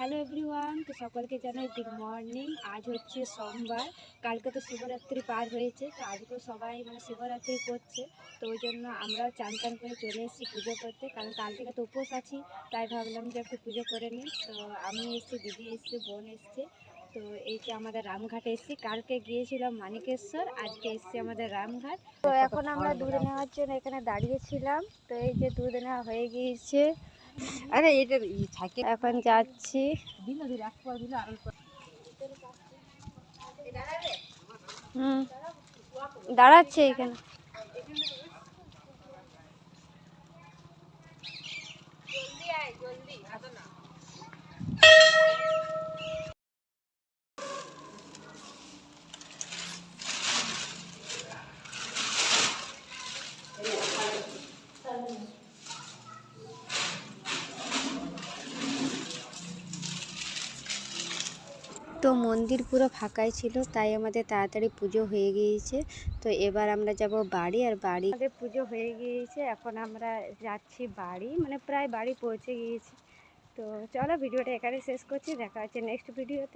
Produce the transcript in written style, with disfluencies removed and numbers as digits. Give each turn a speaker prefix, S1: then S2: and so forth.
S1: Hello everyone, তো সকলকে জানাই গুড মর্নিং। আজ হচ্ছে সোমবার, কালকে তো শিবরাত্রি পার হয়েছে, তো আজকেও সবাই শিবরাত্রি করছে। তো ওই জন্য আমরাও চান করে চলে এসেছি পুজো করতে, কারণ কাল থেকে তো উপোস আছি, তাই ভাবলাম যে একটু পুজো করে নিই। তো আমি এসেছি, দিদি এসছে, বোন এসছে। তো এই যে আমাদের রামঘাটে এসেছি, কালকে গিয়েছিলাম মানিকেশ্বর, আজকে এসছি আমাদের রামঘাট। তো এখন আমরা দুধ নেওয়ার জন্য এখানে দাঁড়িয়েছিলাম। তো এই যে দুধ নেওয়া হয়ে গিয়েছে,
S2: আরে এটা থাকে
S1: এখন যাচ্ছি। দাঁড়াচ্ছে এখানে। তো মন্দির পুরো ফাঁকাই ছিল, তাই আমাদের তাড়াতাড়ি পুজো হয়ে গিয়েছে। তো এবার আমরা যাব বাড়ি, আর বাড়ি আমাদের পুজো হয়ে গিয়েছে, এখন আমরা যাচ্ছি বাড়ি, প্রায় বাড়ি পৌঁছে গিয়েছি। তো চলো ভিডিওটা এখানে শেষ করছি, দেখা হচ্ছে নেক্সট ভিডিওতে।